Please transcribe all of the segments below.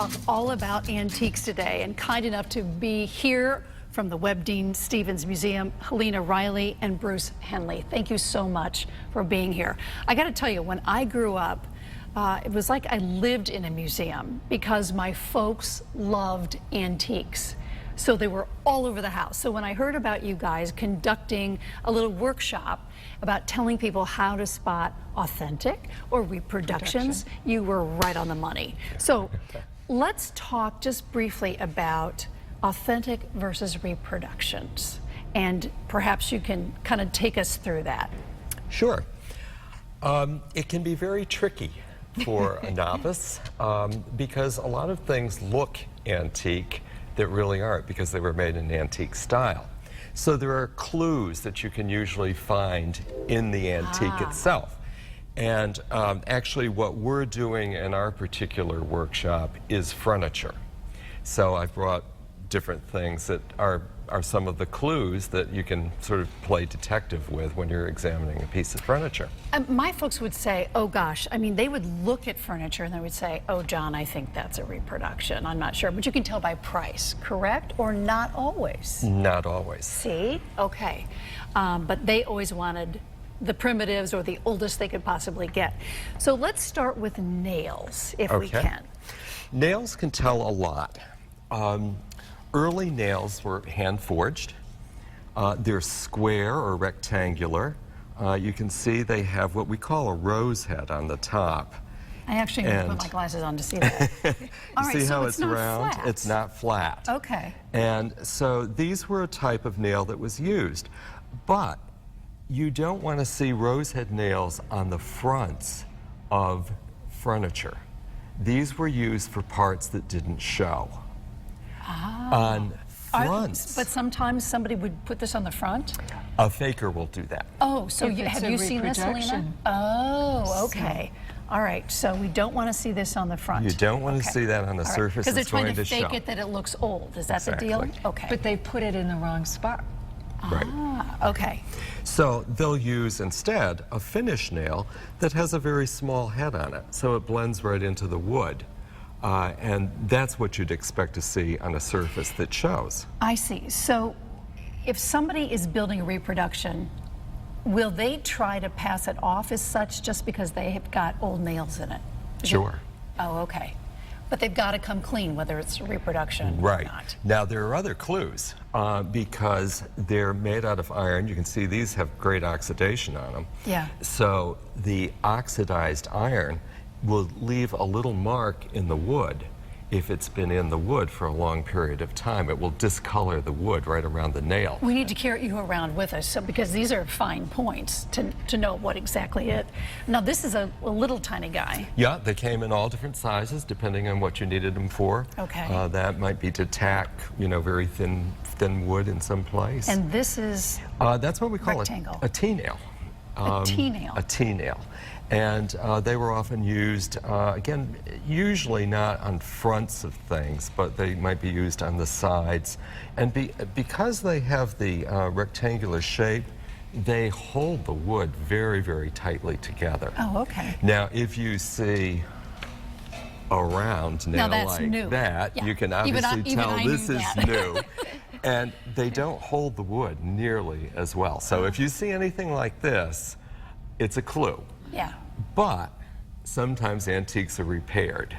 talk all about antiques today, and kind enough to be here from the Webb Dean Stevens Museum, Helena Riley and Bruce Henley. Thank you so much for being here. I got to tell you, when I grew up, it was like I lived in a museum because my folks loved antiques. So they were all over the house. So when I heard about you guys conducting a little workshop about telling people how to spot authentic or reproductions, you were right on the money. So let's talk just briefly about authentic versus reproductions. And perhaps you can kind of take us through that. Sure. It can be very tricky for a novice because a lot of things look antique that really aren't, because they were made in antique style. So there are clues that you can usually find in the antique itself. And actually what we're doing in our particular workshop is furniture. So I've brought different things that are some of the clues that you can sort of play detective with when you're examining a piece of furniture. My folks would say, oh gosh, I mean, they would look at furniture and they would say, oh John, I think that's a reproduction. I'm not sure, but you can tell by price, correct? Or not always? Not always. See? Okay. But they always wanted the primitives or the oldest they could possibly get. So let's start with nails, if we can. Nails can tell a lot. Early nails were hand forged. They're square or rectangular. You can see they have what we call a rose head on the top. I actually need to put my glasses on to see that. All right, see so how it's it's not round? flat. It's not flat. Okay. And so these were a type of nail that was used. But you don't want to see rose head nails on the fronts of furniture. These were used for parts that didn't show. On fronts. But sometimes somebody would put this on the front? A faker will do that. Oh, so have you seen this, Helena? Oh, okay. All right, so we don't want to see this on the front. You don't want to see that on the surface that's going to show. Because they're trying to fake it that it looks old. Is that the deal? Okay. But they put it in the wrong spot. Right. Ah, okay. So they'll use instead a finish nail that has a very small head on it, so it blends right into the wood. And that's what you'd expect to see on a surface that shows. I see. So if somebody is building a reproduction, will they try to pass it off as such just because they have got old nails in it? Sure. Oh, okay. But they've got to come clean, whether it's a reproduction or not. Now, there are other clues because they're made out of iron. You can see these have great oxidation on them. Yeah. So the oxidized iron will leave a little mark in the wood. If it's been in the wood for a long period of time, it will discolor the wood right around the nail. We need to carry you around with us, because these are fine points to know what exactly it. Now this is a little tiny guy. Yeah, they came in all different sizes depending on what you needed them for. Okay. That might be to tack, you know, very thin wood in some place. And this is that's what we call a T-nail. A T-nail. A T-nail. And they were often used, again, usually not on fronts of things, but they might be used on the sides. And because they have the rectangular shape, they hold the wood very, very tightly together. Oh, okay. Now, if you see a round nail like that, you can obviously tell this is new. And they don't hold the wood nearly as well. So if you see anything like this, it's a clue. Yeah. But sometimes antiques are repaired.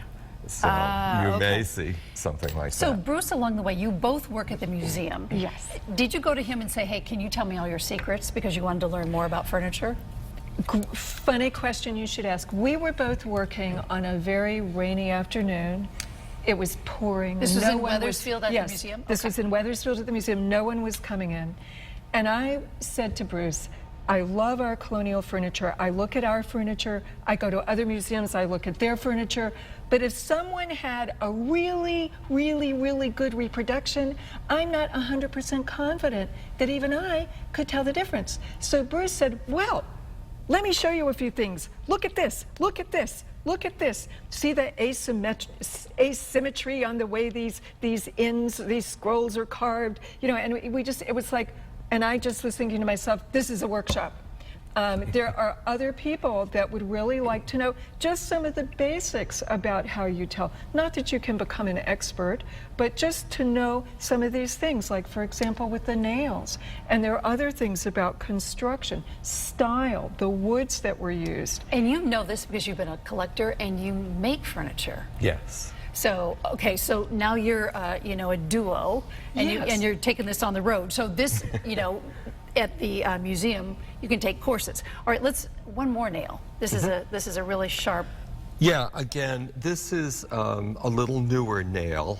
So you may see something like that. So Bruce, along the way, you both work at the museum. Yes. Did you go to him and say, hey, can you tell me all your secrets because you wanted to learn more about furniture? Funny question you should ask. We were both working on a very rainy afternoon. It was pouring. This was in Wethersfield at the museum? This was in Wethersfield at the museum. No one was coming in. And I said to Bruce, I love our colonial furniture. I look at our furniture. I go to other museums. I look at their furniture. But if someone had a really, really, really good reproduction, I'm not 100% confident that even I could tell the difference. So Bruce said, well, let me show you a few things. Look at this. Look at this. Look at this. See the asymmetry on the way these scrolls are carved? You know, and it was like, and I just was thinking to myself, this is a workshop. There are other people that would really like to know just some of the basics about how you tell. Not that you can become an expert, but just to know some of these things, like for example with the nails. And there are other things about construction, style, the woods that were used. And you know this because you've been a collector and you make furniture. Yes. So, okay, so now you're, you know, a duo, and, Yes. you're taking this on the road. So this, you know, at the museum, you can take courses. All right, one more nail. This is a really sharp. Yeah, again, this is a little newer nail.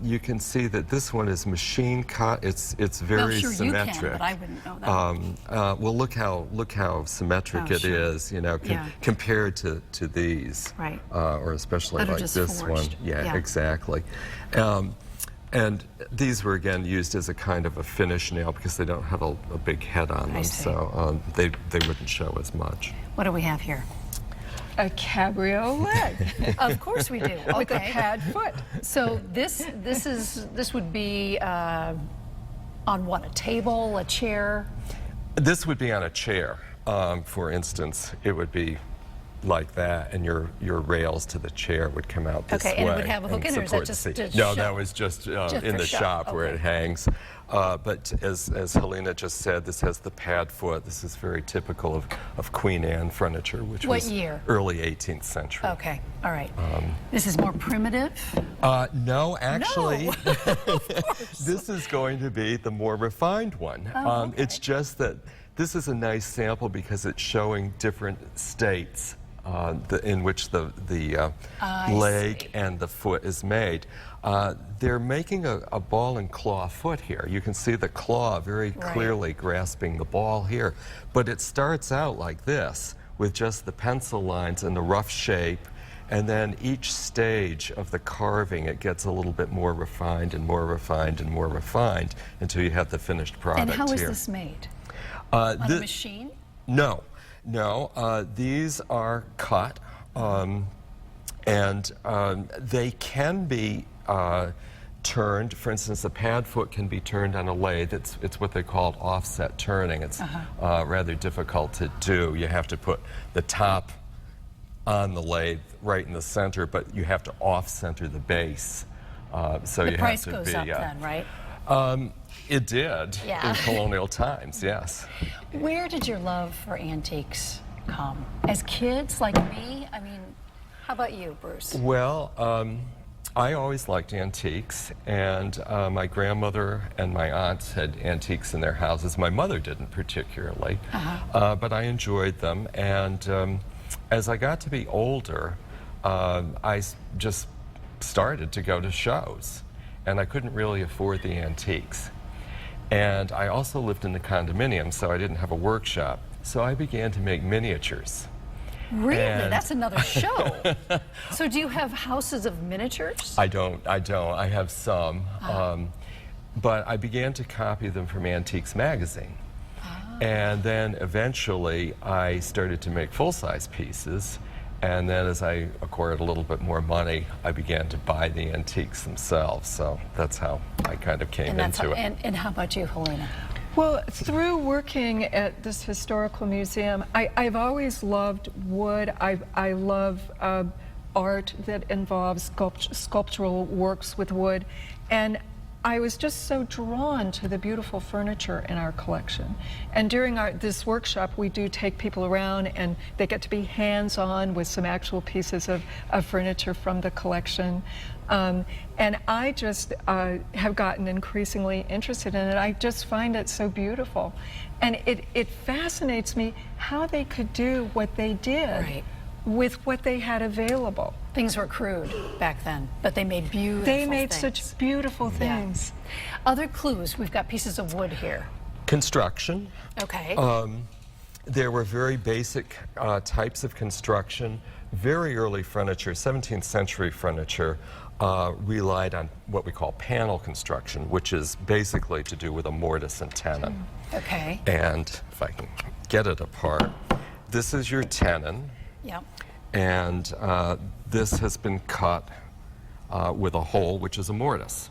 You can see that this one is machine cut. It's very sure symmetric. You can, but I wouldn't know that. Well, look how symmetric it sure. is, you know, Yeah. compared to these, Right. Or especially That are like just this one. forged. Yeah, Yeah. exactly. And these were again used as a kind of a finish nail because they don't have a big head on them, see. so they wouldn't show as much. What do we have here? A cabriolet Of course we do. with a Okay. pad foot. So this would be on what? A table, a chair? This would be on a chair. For instance, it would be like that, and your rails to the chair would come out this way. Okay, and it would have a hook in it, or is that support the just seat. to No, show? that was just in for the show, shop where okay. it hangs. But as Helena just said, this has the pad foot. This is very typical of Queen Anne furniture, which What was year? early 18th century. Okay, all right. This is more primitive? No, actually, No. Of course. this is going to be the more refined one. Oh, okay. It's just that this is a nice sample because it's showing different states in which the I leg see. and the foot is made. They're making a ball and claw foot here. You can see the claw very Right. clearly grasping the ball here. But it starts out like this, with just the pencil lines and the rough shape. And then each stage of the carving, it gets a little bit more refined and more refined and more refined until you have the finished product And how is here. this made? Uh, On thi- a machine? No. These are cut, and they can be turned. For instance, the pad foot can be turned on a lathe. It's what they call offset turning. It's rather difficult to do. You have to put the top on the lathe right in the center, but you have to off-center the base. So The you price have to goes be. up then, right? It did Yeah. in colonial times. Yes. Where did your love for antiques come? As kids like me? I mean, how about you, Bruce? Well, I always liked antiques, and my grandmother and my aunts had antiques in their houses. My mother didn't particularly, but I enjoyed them. And as I got to be older, just started to go to shows, and I couldn't really afford the antiques. And I also lived in the condominium, so I didn't have a workshop. So I began to make miniatures. Really? And- That's another show. So do you have houses of miniatures? I don't. I have some. But I began to copy them from Antiques Magazine. And then eventually I started to make full-size pieces. And then as I acquired a little bit more money, I began to buy the antiques themselves. So that's how I kind of came into it. And how about you, Helena? Well, through working at this historical museum, I've always loved wood. I love art that involves sculptural works with wood. And I was just so drawn to the beautiful furniture in our collection. And during this workshop, we do take people around and they get to be hands-on with some actual pieces of furniture from the collection. And I just have gotten increasingly interested in it. I just find it so beautiful. And it fascinates me how they could do what they did Right. with what they had available. Things were crude back then, but they made beautiful They made things. such beautiful things. Other clues, we've got pieces of wood here. Construction. Okay. There were very basic types of construction. Very early furniture, 17th century furniture, relied on what we call panel construction, which is basically to do with a mortise and tenon. Okay. And if I can get it apart, this is your tenon, Yep. and this has been cut with a hole, which is a mortise.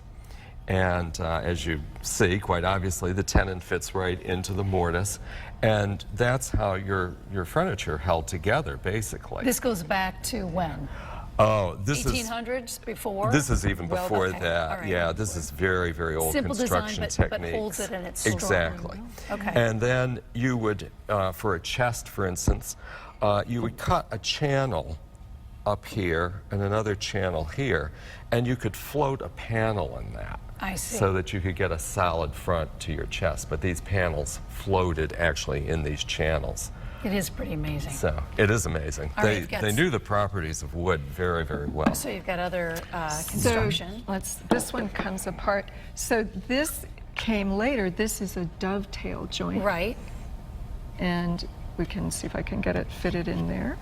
And as you see, quite obviously, the tenon fits right into the mortise. And that's how your furniture held together, basically. This goes back to when? Oh, this 1800s, before? This is even before okay. that. All right. Yeah, this is very, very old Simple construction design, but techniques. holds it and it's strong. Exactly. Okay. And then you would, for a chest, for instance, you would cut a channel up here and another channel here, and you could float a panel in that. I see. So that you could get a solid front to your chest. But these panels floated actually in these channels. It is pretty amazing. So it is amazing. All right, They knew the properties of wood very, very well. So you've got other construction. So this one comes apart. So this came later. This is a dovetail joint. Right. And we can see if I can get it fitted in there.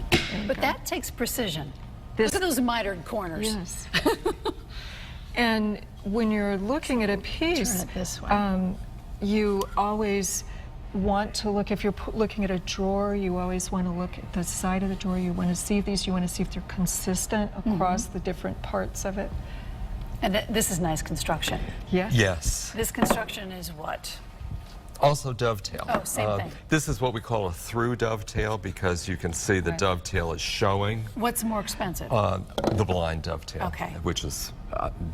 There you But go. that takes precision. This- Look at those mitered corners. Yes. And when you're looking at a piece, Turn it this way. you always want to look, if you're looking at a drawer, you always want to look at the side of the drawer. You want to see these, you want to see if they're consistent across the different parts of it. And this is nice construction. Yes? Yes. This construction is what? Also dovetail. Oh, same thing. This is what we call a through dovetail because you can see the Right. dovetail is showing. What's more expensive? The blind dovetail, Okay. which is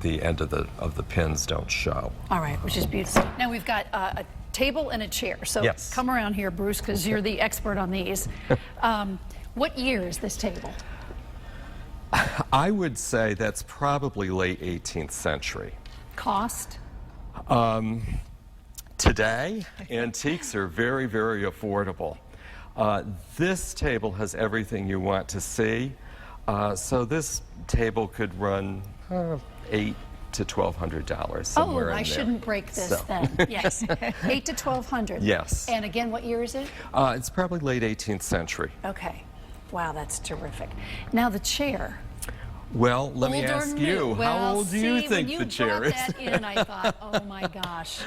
the end of the pins don't show. All right, which is beautiful. Now we've got a table and a chair. So Yes. come around here, Bruce, because you're the expert on these. What year is this table? I would say that's probably late 18th century. Cost? Today, antiques are very, very affordable. This table has everything you want to see. So this table could run $800 to $1,200 somewhere in I there. shouldn't break this So. then. Yes. 8 to 1200. Yes. And again, what year is it? It's probably late 18th century. Okay. Wow, that's terrific. Now the chair. Well, let me Old or ask new? you, Well, how old do you see, think when the chair you is? brought that in, I thought, oh my gosh.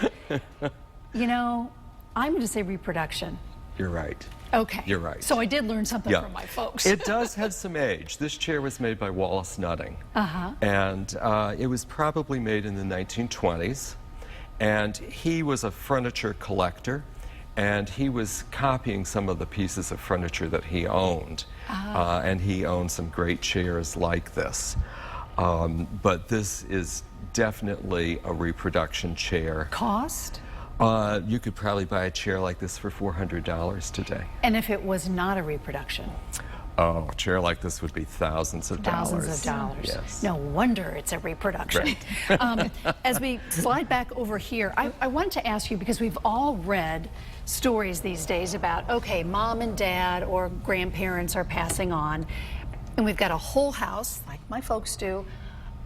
You know, I'm going to say reproduction. You're right. Okay. You're right. So I did learn something Yeah. from my folks. It does have some age. This chair was made by Wallace Nutting. Uh-huh. And it was probably made in the 1920s. And he was a furniture collector. And he was copying some of the pieces of furniture that he owned. And he owned some great chairs like this. But this is definitely a reproduction chair. Cost? You could probably buy a chair like this for $400 today. And if it was not a reproduction? Oh, a chair like this would be thousands of dollars. Thousands of dollars. Yes. No wonder it's a reproduction. As we slide back over here, I wanted to ask you, because we've all read stories these days about, okay, mom and dad or grandparents are passing on, and we've got a whole house, like my folks do,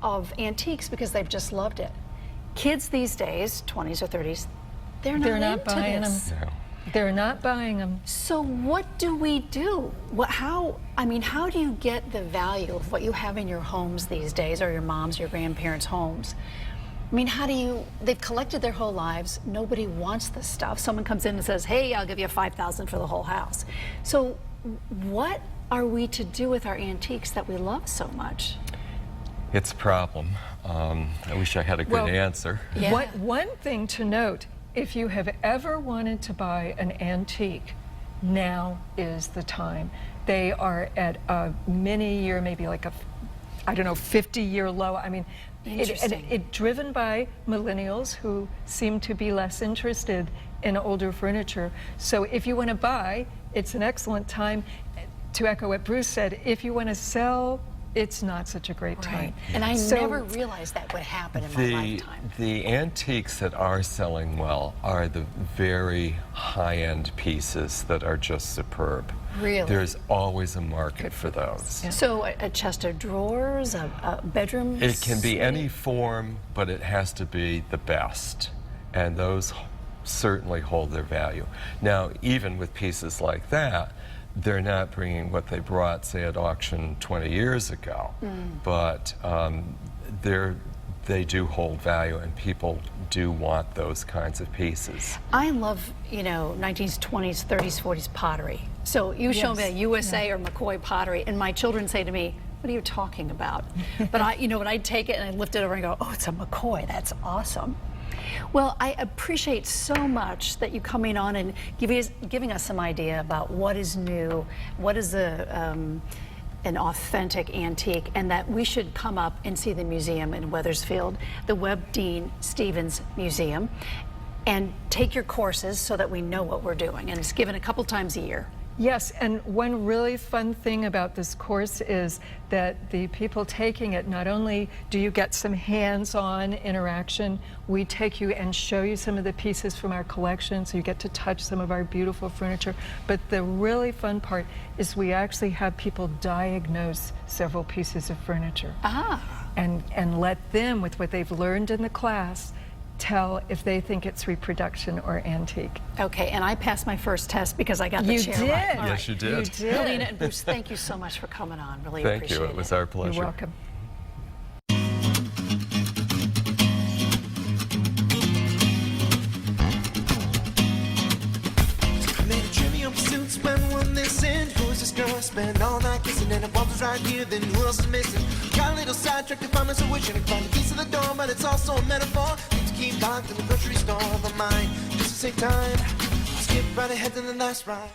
of antiques because they've just loved it. Kids these days, 20s or 30s, they're not into buying this. them. No. They're not buying them. So what do we do? How do you get the value of what you have in your homes these days, or your mom's, your grandparents' homes? I mean, they've collected their whole lives, nobody wants this stuff. Someone comes in and says, hey, I'll give you $5,000 for the whole house. So what are we to do with our antiques that we love so much? It's a problem. I wish I had a good answer. Yeah. One thing to note, if you have ever wanted to buy an antique, now is the time. They are at a many-year, maybe like a, 50-year low. I mean, it driven by millennials who seem to be less interested in older furniture. So if you want to buy, it's an excellent time. To echo what Bruce said, if you want to sell, it's not such a great time. Right. And I So- never realized that would happen in my lifetime. The antiques that are selling well are the very high-end pieces that are just superb. Really? There's always a market for those. So a chest of drawers, a bedroom? It can be suite? any form, but it has to be the best. And those certainly hold their value. Now, even with pieces like that, they're not bringing what they brought, say, at auction 20 years ago. But they do hold value, and people do want those kinds of pieces. I love, 19s, 20s, 30s, 40s pottery. So you show me a USA or McCoy pottery, and my children say to me, what are you talking about? But when I take it and I lift it over and go, oh, it's a McCoy. That's awesome. Well, I appreciate so much that you coming on and giving us some idea about what is new, what is an authentic antique, and that we should come up and see the museum in Wethersfield, the Webb Dean Stevens Museum, and take your courses so that we know what we're doing. And it's given a couple times a year. Yes, and one really fun thing about this course is that the people taking it, not only do you get some hands-on interaction, we take you and show you some of the pieces from our collection, so you get to touch some of our beautiful furniture. But the really fun part is we actually have people diagnose several pieces of furniture. And let them, with what they've learned in the class, tell if they think it's reproduction or antique. Okay, and I passed my first test because I got the chair did. right. All Yes, right. you did. You did. Helena and Bruce, thank you so much for coming on. Really Thank appreciate you. it. It was our pleasure. You're welcome. When one this in, who's this girl? Spend all night kissing and the bumps right here, then who else is missing? Got a little sidetracked if I'm so wishing to find the keys to the door, but it's also a metaphor. Need to keep locked in the grocery store, but mine just to save time. I'll skip right ahead to the last ride.